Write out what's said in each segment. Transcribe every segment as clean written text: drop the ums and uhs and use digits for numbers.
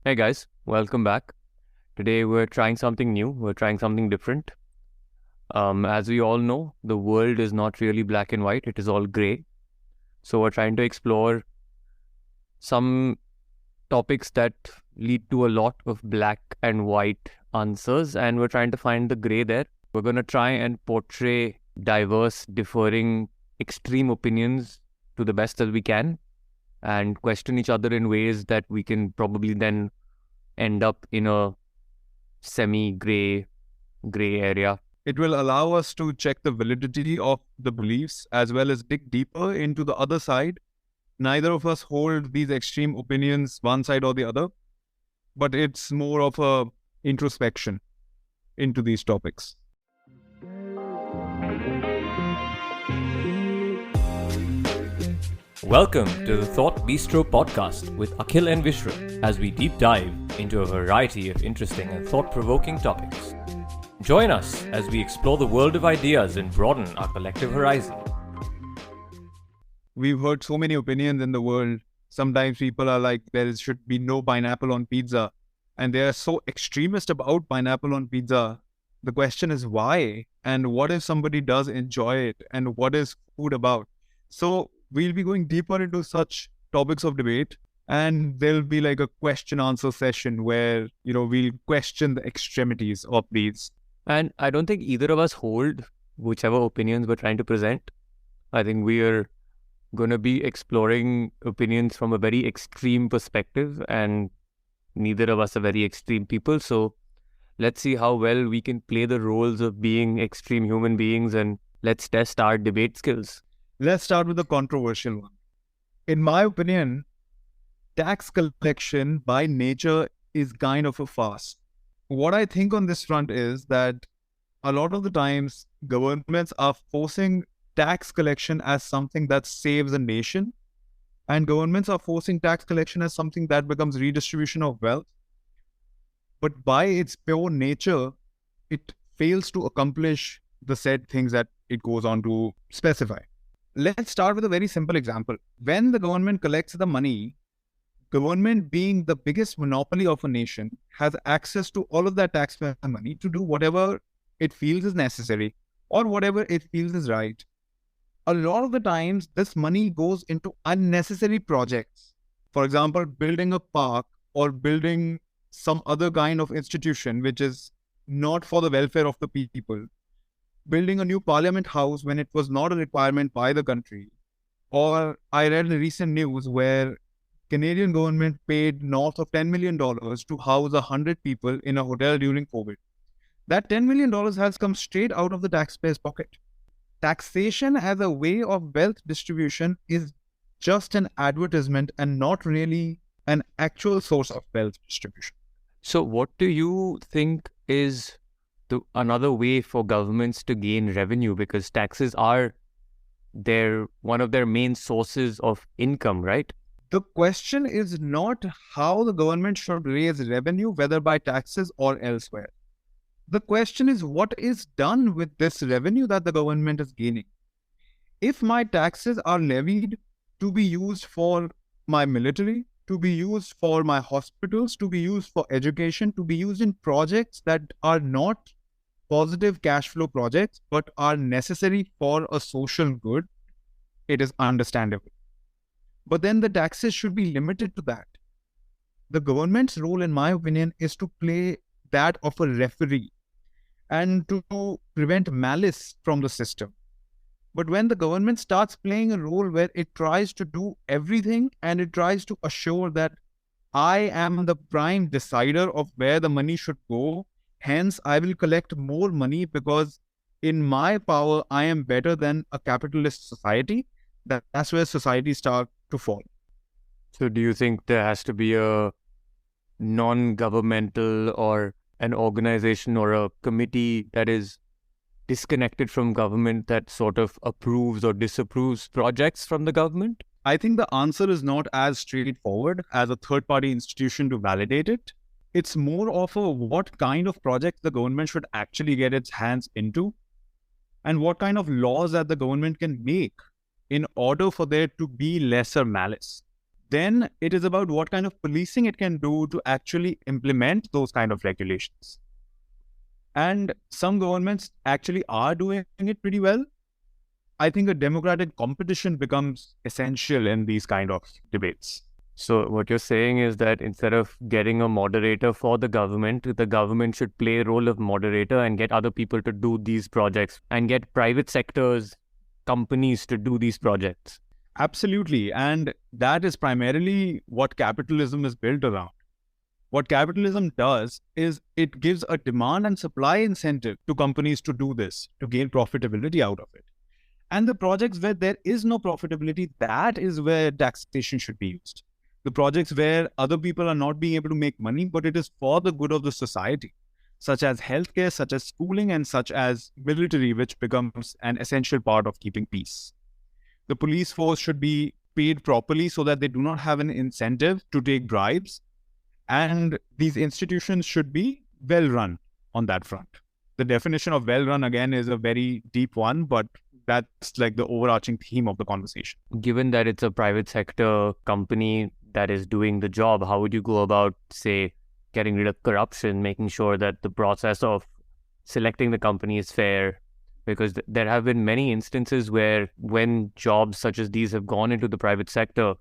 Hey guys, welcome back. Today we're trying something new, we're trying something different. As we all know, the world is not really black and white, it is all gray. So we're trying to explore some topics that lead to a lot of black and white answers, and we're trying to find the gray there. We're going to try and portray diverse, differing, extreme opinions to the best that we can and question each other in ways that we can probably then end up in a semi-gray area. It will allow us to check the validity of the beliefs as well as dig deeper into the other side. Neither of us hold these extreme opinions one side or the other, but it's more of a introspection into these topics. Welcome to the Thought Bistro podcast with Akhil and Vishrut as we deep dive into a variety of interesting and thought-provoking topics. Join us as we explore the world of ideas and broaden our collective horizon. We've heard so many opinions in the world. Sometimes people are like, there should be no pineapple on pizza. And they are so extremist about pineapple on pizza. The question is why? And what if somebody does enjoy it? And what is food about? So we'll be going deeper into such topics of debate. And there'll be like a question answer session where, we'll question the extremities of these. And I don't think either of us hold whichever opinions we're trying to present. I think we are going to be exploring opinions from a very extreme perspective, and neither of us are very extreme people. So let's see how well we can play the roles of being extreme human beings, and let's test our debate skills. Let's start with the controversial one. In my opinion, tax collection by nature is kind of a farce. What I think on this front is that a lot of the times governments are forcing tax collection as something that saves a nation, and governments are forcing tax collection as something that becomes redistribution of wealth. But by its pure nature, it fails to accomplish the said things that it goes on to specify. Let's start with a very simple example. When the government collects the money, government being the biggest monopoly of a nation has access to all of that taxpayer money to do whatever it feels is necessary or whatever it feels is right. A lot of the times, this money goes into unnecessary projects. For example, building a park or building some other kind of institution which is not for the welfare of the people. Building a new parliament house when it was not a requirement by the country. Or I read in recent news where Canadian government paid north of $10 million to house 100 people in a hotel during COVID. That $10 million has come straight out of the taxpayer's pocket. Taxation as a way of wealth distribution is just an advertisement and not really an actual source of wealth distribution. So what do you think is another way for governments to gain revenue? Because taxes are one of their main sources of income, right? The question is not how the government should raise revenue, whether by taxes or elsewhere. The question is what is done with this revenue that the government is gaining. If my taxes are levied to be used for my military, to be used for my hospitals, to be used for education, to be used in projects that are not positive cash flow projects, but are necessary for a social good, it is understandable. But then the taxes should be limited to that. The government's role, in my opinion, is to play that of a referee and to prevent malice from the system. But when the government starts playing a role where it tries to do everything and it tries to assure that I am the prime decider of where the money should go, hence I will collect more money because in my power I am better than a capitalist society, that's where society starts to fall. So do you think there has to be a non-governmental or an organization or a committee that is disconnected from government that sort of approves or disapproves projects from the government? I think the answer is not as straightforward as a third-party institution to validate it. It's more of a what kind of projects the government should actually get its hands into and what kind of laws that the government can make in order for there to be lesser malice. then it is about what kind of policing it can do to actually implement those kind of regulations. And some governments actually are doing it pretty well. I think a democratic competition becomes essential in these kind of debates. So what you're saying is that instead of getting a moderator for the government should play a role of moderator and get other people to do these projects and get private sectors, companies to do these projects. Absolutely. And that is primarily what capitalism is built around. What capitalism does is it gives a demand and supply incentive to companies to do this, to gain profitability out of it. And the projects where there is no profitability, that is where taxation should be used. The projects where other people are not being able to make money, but it is for the good of the society, such as healthcare, such as schooling, and such as military, which becomes an essential part of keeping peace. The police force should be paid properly so that they do not have an incentive to take bribes. And these institutions should be well run on that front. The definition of well run, again, is a very deep one, but that's like the overarching theme of the conversation. Given that it's a private sector company that is doing the job, how would you go about, say, getting rid of corruption, making sure that the process of selecting the company is fair? Because there have been many instances where when jobs such as these have gone into the private sector,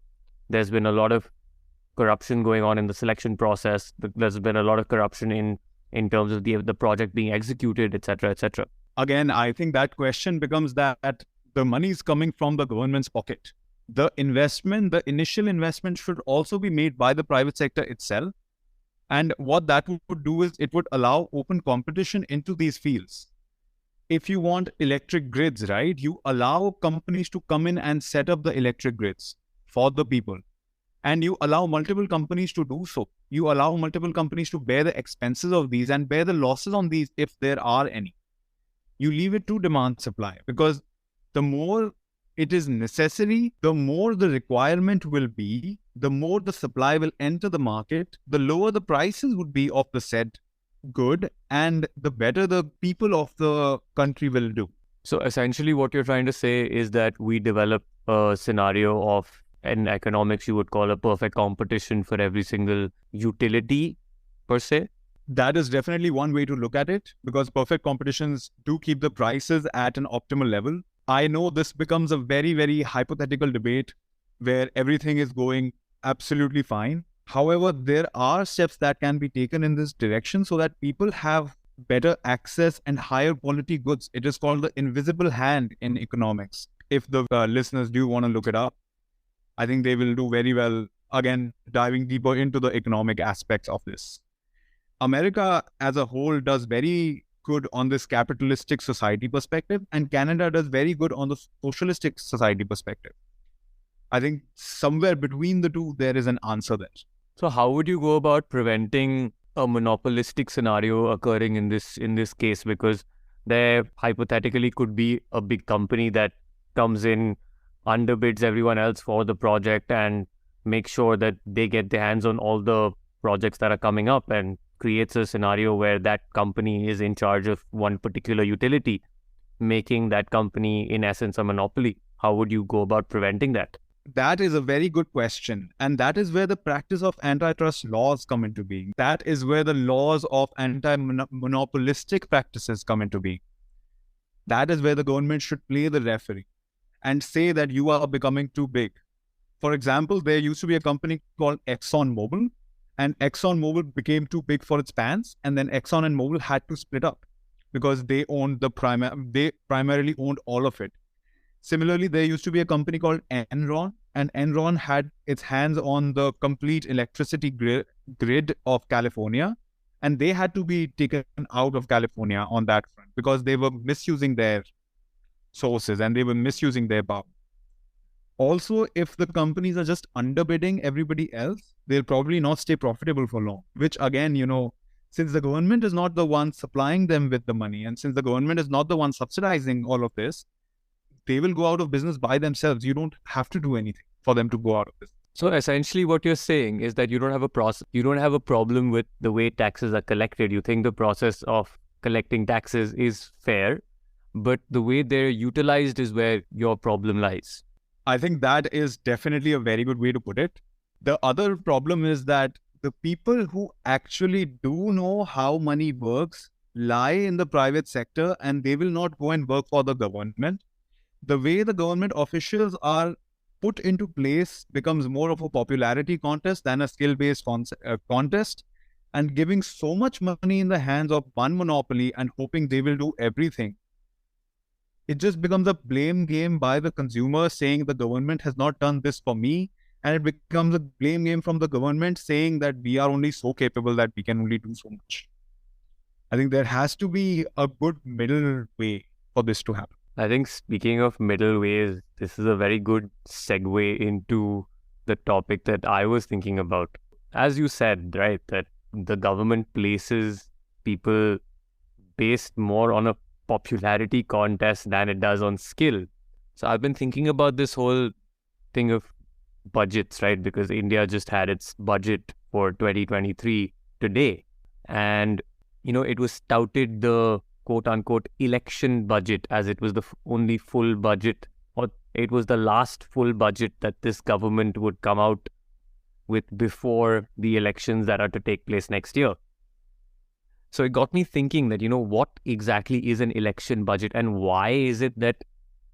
there's been a lot of corruption going on in the selection process. There's been a lot of corruption in terms of the project being executed, etc., etc. Again, I think that question becomes that the money is coming from the government's pocket. The initial investment should also be made by the private sector itself. And what that would do is it would allow open competition into these fields. If you want electric grids, right, you allow companies to come in and set up the electric grids for the people. And you allow multiple companies to do so. You allow multiple companies to bear the expenses of these and bear the losses on these if there are any. You leave it to demand supply, because the more it is necessary, the more the requirement will be, the more the supply will enter the market, the lower the prices would be of the said good, and the better the people of the country will do. So essentially what you're trying to say is that we develop a scenario of, in economics you would call a perfect competition for every single utility per se. That is definitely one way to look at it, because perfect competitions do keep the prices at an optimal level. I know this becomes a very, very hypothetical debate where everything is going absolutely fine. However, there are steps that can be taken in this direction so that people have better access and higher quality goods. It is called the invisible hand in economics. If the listeners do want to look it up, I think they will do very well, again, diving deeper into the economic aspects of this. America as a whole does very good on this capitalistic society perspective, and Canada does very good on the socialistic society perspective. I think somewhere between the two, there is an answer there. So how would you go about preventing a monopolistic scenario occurring in this case? Because there hypothetically could be a big company that comes in, underbids everyone else for the project and makes sure that they get their hands on all the projects that are coming up, and creates a scenario where that company is in charge of one particular utility, making that company in essence a monopoly. How would you go about preventing that? That is a very good question. And that is where the practice of antitrust laws come into being. That is where the laws of anti-monopolistic practices come into being. That is where the government should play the referee and say that you are becoming too big. For example, there used to be a company called ExxonMobil, and ExxonMobil became too big for its pants, and then Exxon and Mobil had to split up because they owned they primarily owned all of it. Similarly, there used to be a company called Enron, and Enron had its hands on the complete electricity grid of California, and they had to be taken out of California on that front because they were misusing their sources and they were misusing their power. Also, if the companies are just underbidding everybody else, they'll probably not stay profitable for long, which again, since the government is not the one supplying them with the money, and since the government is not the one subsidizing all of this, they will go out of business by themselves. You don't have to do anything for them to go out of business. So essentially what you're saying is that you don't have a problem with the way taxes are collected. You think the process of collecting taxes is fair, but the way they're utilized is where your problem lies. I think that is definitely a very good way to put it. The other problem is that the people who actually do know how money works lie in the private sector, and they will not go and work for the government. The way the government officials are put into place becomes more of a popularity contest than a skill-based contest, and giving so much money in the hands of one monopoly and hoping they will do everything. It just becomes a blame game by the consumer saying the government has not done this for me, and it becomes a blame game from the government saying that we are only so capable that we can only do so much. I think there has to be a good middle way for this to happen. I think speaking of middle ways, this is a very good segue into the topic that I was thinking about. As you said, right, that the government places people based more on a popularity contest than it does on skill. So I've been thinking about this whole thing of budgets, right? Because India just had its budget for 2023 today. And, it was touted the quote unquote election budget as it was the only full budget, or it was the last full budget that this government would come out with before the elections that are to take place next year. So it got me thinking that, what exactly is an election budget, and why is it that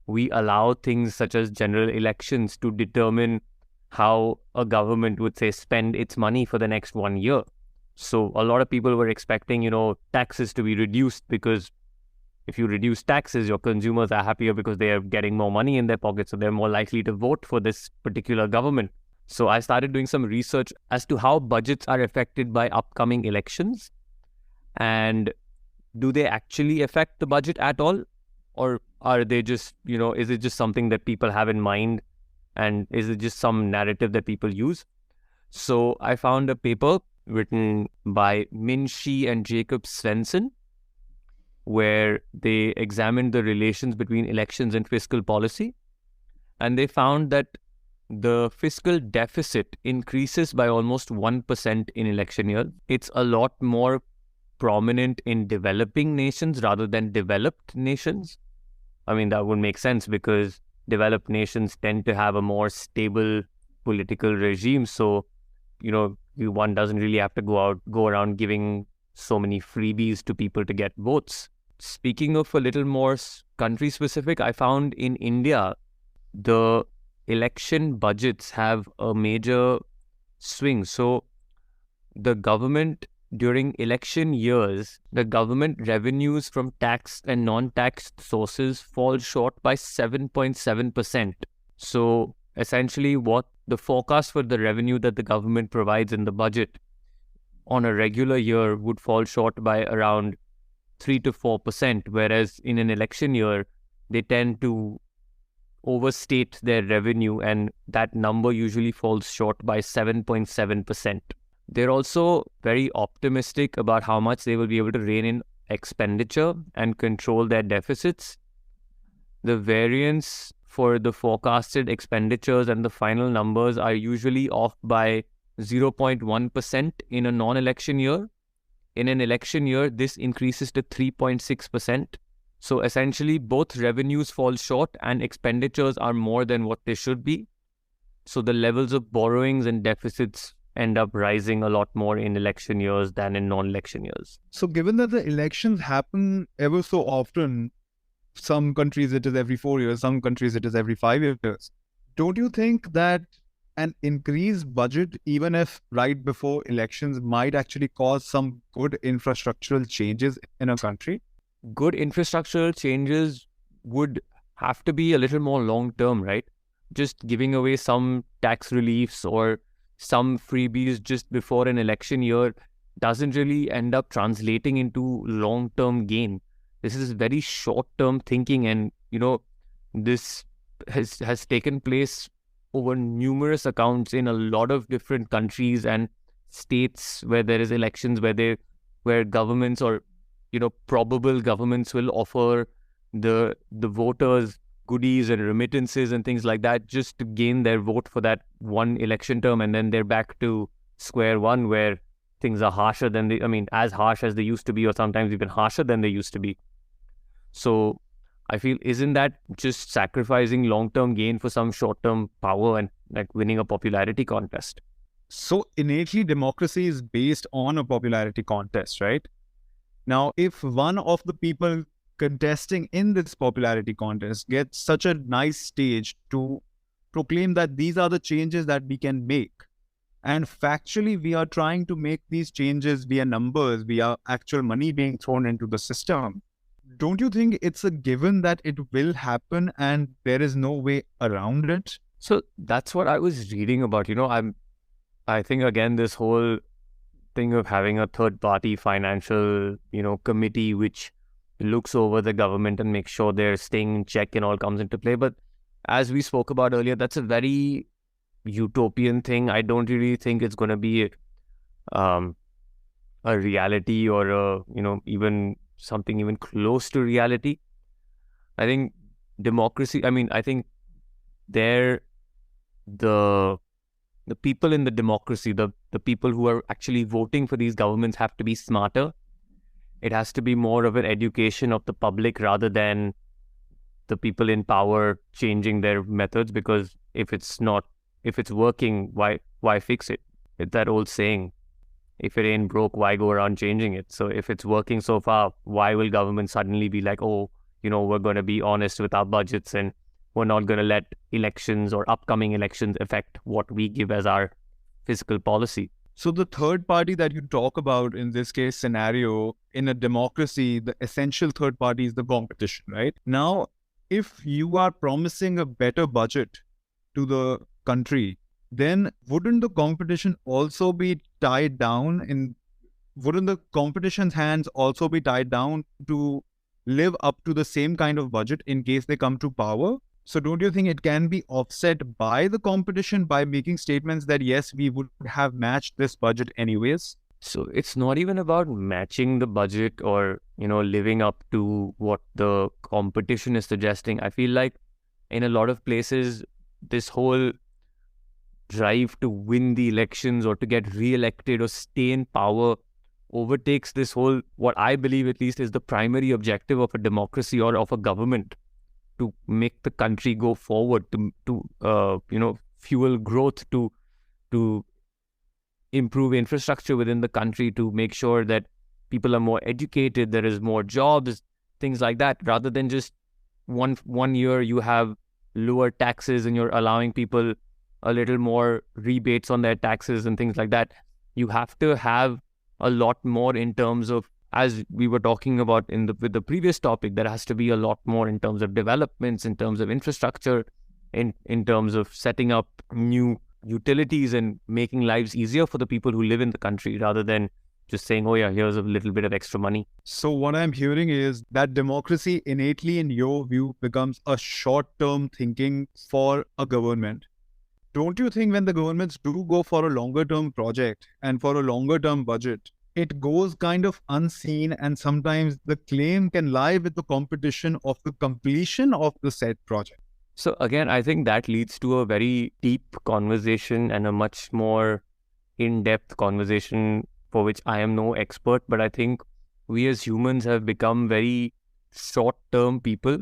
we allow things such as general elections to determine how a government would, say, spend its money for the next 1 year? So a lot of people were expecting, taxes to be reduced, because if you reduce taxes, your consumers are happier because they are getting more money in their pockets, so they're more likely to vote for this particular government. So I started doing some research as to how budgets are affected by upcoming elections. And do they actually affect the budget at all? Or are they just, is it just something that people have in mind? And is it just some narrative that people use? So I found a paper written by Min Shi and Jacob Svensson, where they examined the relations between elections and fiscal policy. And they found that the fiscal deficit increases by almost 1% in election year. It's a lot more prominent in developing nations rather than developed nations. I mean, that would make sense because developed nations tend to have a more stable political regime. So, one doesn't really have to go around giving so many freebies to people to get votes. Speaking of a little more country specific, I found in India, the election budgets have a major swing. So the government during election years, the government revenues from taxed and non-taxed sources fall short by 7.7%. So essentially what the forecast for the revenue that the government provides in the budget on a regular year would fall short by around 3 to 4%, whereas in an election year, they tend to overstate their revenue, and that number usually falls short by 7.7%. They're also very optimistic about how much they will be able to rein in expenditure and control their deficits. The variance for the forecasted expenditures and the final numbers are usually off by 0.1% in a non-election year. In an election year, this increases to 3.6%. So essentially, both revenues fall short and expenditures are more than what they should be. So the levels of borrowings and deficits end up rising a lot more in election years than in non-election years. So given that the elections happen ever so often, some countries it is every 4 years, some countries it is every 5 years, don't you think that an increased budget, even if right before elections, might actually cause some good infrastructural changes in a country? Good infrastructural changes would have to be a little more long-term, right? Just giving away some tax reliefs or some freebies just before an election year doesn't really end up translating into long-term gain. This is very short-term thinking, and this has taken place over numerous accounts in a lot of different countries and states where there is elections where governments or probable governments will offer the voters goodies and remittances and things like that just to gain their vote for that one election term, and then they're back to square one where things are harsher than as harsh as they used to be, or sometimes even harsher than they used to be. So I feel, isn't that just sacrificing long-term gain for some short-term power and like winning a popularity contest? So innately, democracy is based on a popularity contest, right? Now, if one of the people contesting in this popularity contest gets such a nice stage to proclaim that these are the changes that we can make, and factually, we are trying to make these changes via numbers, via actual money being thrown into the system, don't you think it's a given that it will happen and there is no way around it? So that's what I was reading about. I think again, this whole thing of having a third party financial, committee which looks over the government and makes sure they're staying in check and all comes into play. But as we spoke about earlier, that's a very utopian thing. I don't really think it's going to be um, a reality or even something even close to reality. I think democracy. I think they're the people in the democracy, the people who are actually voting for these governments have to be smarter. It has to be more of an education of the public rather than the people in power changing their methods. Because if it's working, why fix it? It's that old saying, if it ain't broke, why go around changing it? So if it's working so far, why will government suddenly be like, oh, we're going to be honest with our budgets and we're not going to let elections or upcoming elections affect what we give as our fiscal policy. So the third party that you talk about in this case scenario, in a democracy, the essential third party is the competition, right? Now, if you are promising a better budget to the country, then wouldn't the competition also be tied down wouldn't the competition's hands also be tied down to live up to the same kind of budget in case they come to power? So don't you think it can be offset by the competition by making statements that, yes, we would have matched this budget anyways? So it's not even about matching the budget or, living up to what the competition is suggesting. I feel like in a lot of places, this whole drive to win the elections or to get re-elected or stay in power overtakes this whole, what I believe at least is the primary objective of a democracy or of a government, to make the country go forward, to fuel growth, to improve infrastructure within the country, to make sure that people are more educated, there is more jobs, things like that, rather than just one year you have lower taxes and you're allowing people a little more rebates on their taxes and things like that. You have to have a lot more in terms of, as we were talking about with the previous topic, there has to be a lot more in terms of developments, in terms of infrastructure, in terms of setting up new utilities and making lives easier for the people who live in the country, rather than just saying, oh yeah, here's a little bit of extra money. So what I'm hearing is that democracy innately, in your view, becomes a short-term thinking for a government. Don't you think when the governments do go for a longer-term project and for a longer-term budget, it goes kind of unseen, and sometimes the claim can lie with the competition of the completion of the said project? So again, I think that leads to a very deep conversation and a much more in-depth conversation for which I am no expert, but I think we as humans have become very short-term people.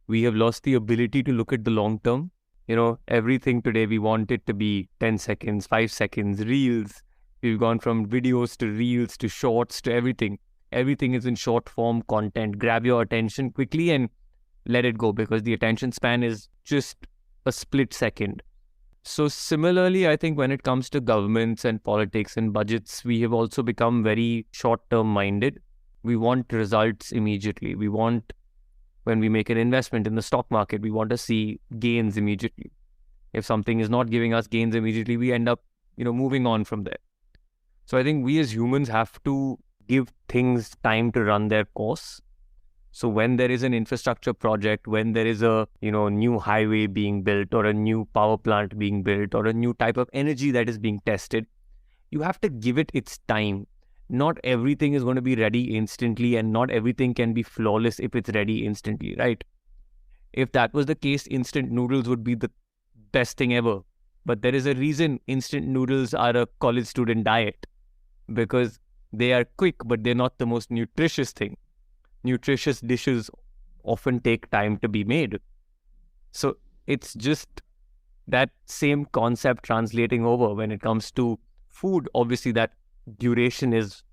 We have lost the ability to look at the long term. Everything today, we want it to be 10 seconds, 5 seconds, reels. We've gone from videos to reels to shorts to everything. Everything is in short form content. Grab your attention quickly and let it go, because the attention span is just a split second. So similarly, I think when it comes to governments and politics and budgets, we have also become very short-term minded. We want results immediately. When we make an investment in the stock market, we want to see gains immediately. If something is not giving us gains immediately, we end up, moving on from there. So I think we as humans have to give things time to run their course. So when there is an infrastructure project, when there is a, new highway being built or a new power plant being built or a new type of energy that is being tested, you have to give it its time. Not everything is going to be ready instantly, and not everything can be flawless if it's ready instantly, right? If that was the case, instant noodles would be the best thing ever. But there is a reason instant noodles are a college student diet, because they are quick, but they're not the most nutritious thing. Nutritious dishes often take time to be made. So it's just that same concept translating over when it comes to food. Obviously, that duration is,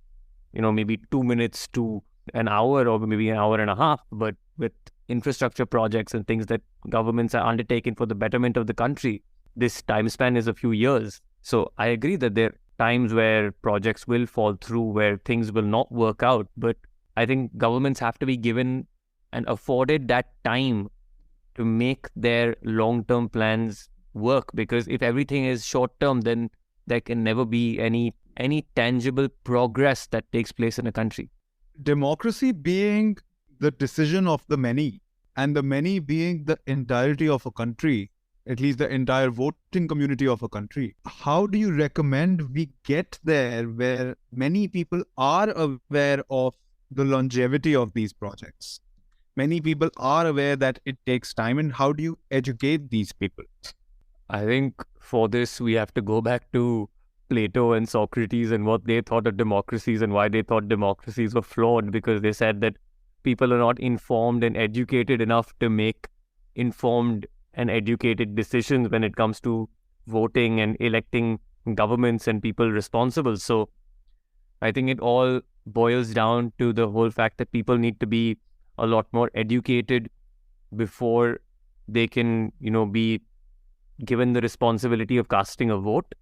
maybe 2 minutes to an hour or maybe an hour and a half. But with infrastructure projects and things that governments are undertaking for the betterment of the country, this time span is a few years. So I agree that there are times where projects will fall through, where things will not work out. But I think governments have to be given and afforded that time to make their long-term plans work. Because if everything is short-term, then there can never be any tangible progress that takes place in a country. Democracy being the decision of the many, and the many being the entirety of a country, at least the entire voting community of a country. How do you recommend we get there where many people are aware of the longevity of these projects? Many people are aware that it takes time, and how do you educate these people? I think for this, we have to go back to Plato and Socrates and what they thought of democracies and why they thought democracies were flawed, because they said that people are not informed and educated enough to make informed and educated decisions when it comes to voting and electing governments and people responsible. So I think it all boils down to the whole fact that people need to be a lot more educated before they can, be given the responsibility of casting a vote.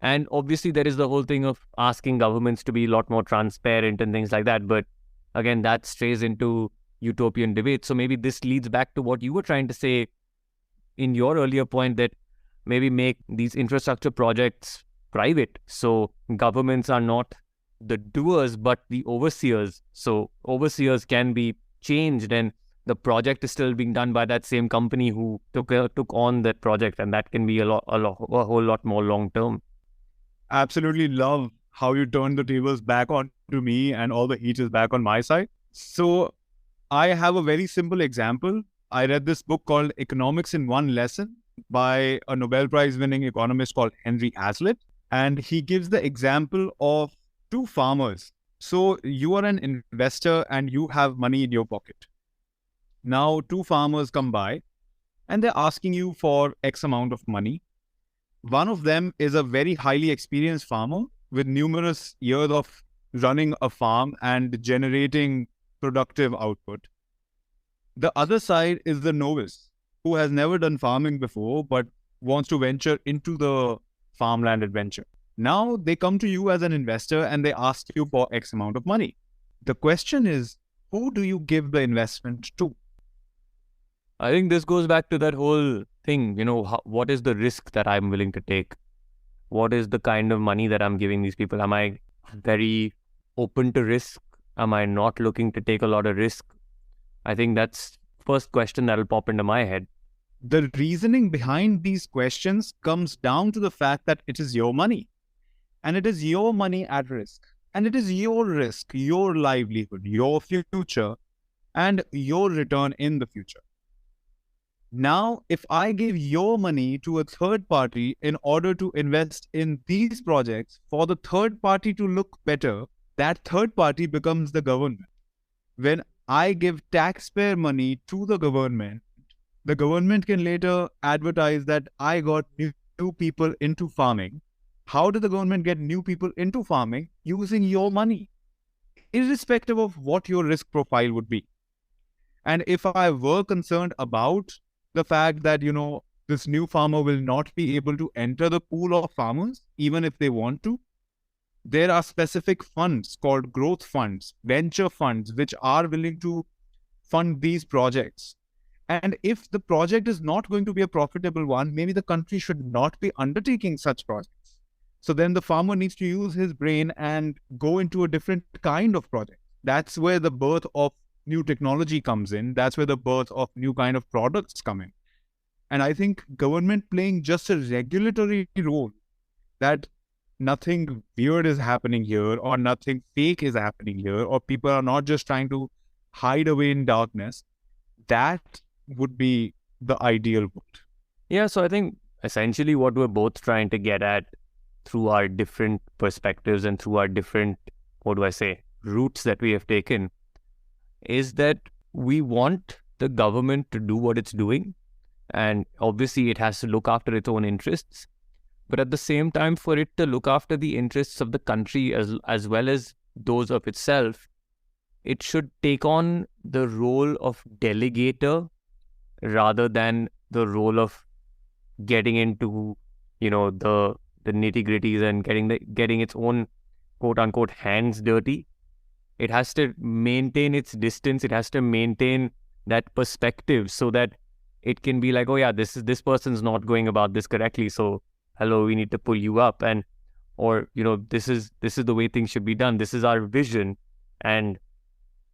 And obviously there is the whole thing of asking governments to be a lot more transparent and things like that. But again, that strays into utopian debate. So maybe this leads back to what you were trying to say in your earlier point, that maybe make these infrastructure projects private. So governments are not the doers, but the overseers. So overseers can be changed, and the project is still being done by that same company who took on that project, and that can be a whole lot more long term. Absolutely love how you turned the tables back on to me and all the heat is back on my side. So I have a very simple example. I read this book called Economics in One Lesson by a Nobel Prize winning economist called Henry Hazlitt. And he gives the example of two farmers. So you are an investor and you have money in your pocket. Now, two farmers come by and they're asking you for X amount of money. One of them is a very highly experienced farmer with numerous years of running a farm and generating productive output. The other side is the novice who has never done farming before but wants to venture into the farmland adventure. Now they come to you as an investor and they ask you for X amount of money. The question is, who do you give the investment to? I think this goes back to that whole thing, what is the risk that I'm willing to take? What is the kind of money that I'm giving these people? Am I very open to risk? Am I not looking to take a lot of risk? I think that's the first question that'll pop into my head. The reasoning behind these questions comes down to the fact that it is your money. And it is your money at risk. And it is your risk, your livelihood, your future, and your return in the future. Now, if I give your money to a third party in order to invest in these projects for the third party to look better, that third party becomes the government. When I give taxpayer money to the government can later advertise that I got new people into farming. How did the government get new people into farming? Using your money, irrespective of what your risk profile would be. And if I were concerned about the fact that, this new farmer will not be able to enter the pool of farmers, even if they want to, there are specific funds called growth funds, venture funds, which are willing to fund these projects. And if the project is not going to be a profitable one, maybe the country should not be undertaking such projects. So then the farmer needs to use his brain and go into a different kind of project. That's where the birth of new technology comes in. That's where the birth of new kind of products come in. And I think government playing just a regulatory role, that nothing weird is happening here or nothing fake is happening here, or people are not just trying to hide away in darkness, that would be the ideal world. Yeah, so I think essentially what we're both trying to get at through our different perspectives and through our different, routes that we have taken, is that we want the government to do what it's doing, And obviously, it has to look after its own interests. But at the same time, for it to look after the interests of the country as well as those of itself, it should take on the role of delegator rather than the role of getting into, the nitty-gritties and getting its own quote-unquote hands dirty. It has to maintain its distance. It has to maintain that perspective so that it can be like, oh yeah, this person's not going about this correctly. So hello, we need to pull you up, or this is the way things should be done. This is our vision, and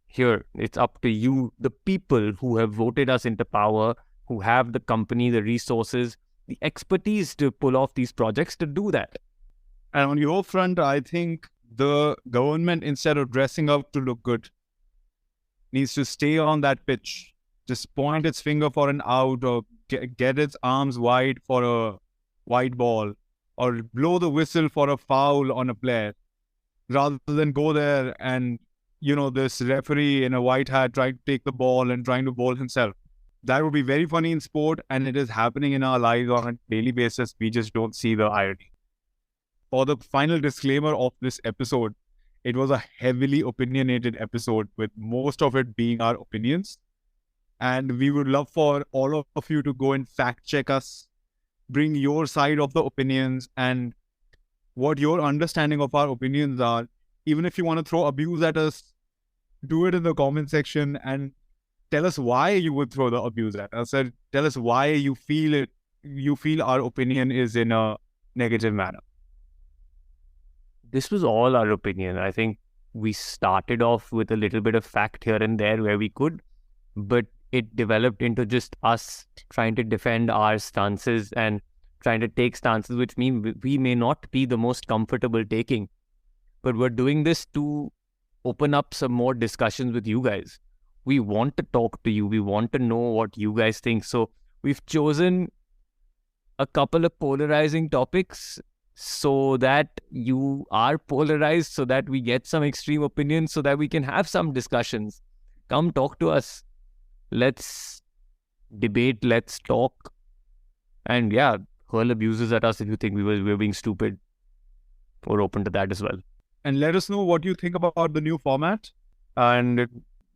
here it's up to you, the people who have voted us into power, who have the company, the resources, the expertise to pull off these projects, to do that. And on your front, I think the government, instead of dressing up to look good, needs to stay on that pitch. Just point its finger for an out, or get its arms wide for a white ball, or blow the whistle for a foul on a player, rather than go there and, this referee in a white hat trying to take the ball and trying to bowl himself. That would be very funny in sport, and it is happening in our lives on a daily basis. We just don't see the irony. For the final disclaimer of this episode, it was a heavily opinionated episode, with most of it being our opinions. And we would love for all of you to go and fact check us, bring your side of the opinions and what your understanding of our opinions are. Even if you want to throw abuse at us, do it in the comment section and tell us why you would throw the abuse at us. Tell us why you feel our opinion is in a negative manner. This was all our opinion. I think we started off with a little bit of fact here and there where we could, but it developed into just us trying to defend our stances and trying to take stances which mean we may not be the most comfortable taking. But we're doing this to open up some more discussions with you guys. We want to talk to you. We want to know what you guys think. So we've chosen a couple of polarizing topics so that you are polarized, so that we get some extreme opinions, so that we can have some discussions. Come talk to us. Let's debate. Let's talk. And yeah, hurl abuses at us if you think we're being stupid. We're open to that as well. And let us know what you think about the new format. And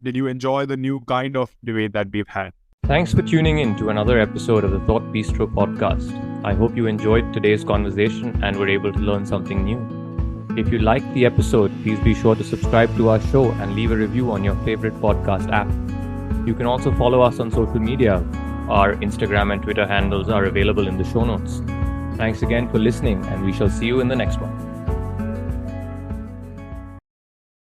did you enjoy the new kind of debate that we've had? Thanks for tuning in to another episode of the Thought Bistro podcast. I hope you enjoyed today's conversation and were able to learn something new. If you liked the episode, please be sure to subscribe to our show and leave a review on your favorite podcast app. You can also follow us on social media. Our Instagram and Twitter handles are available in the show notes. Thanks again for listening, and we shall see you in the next one.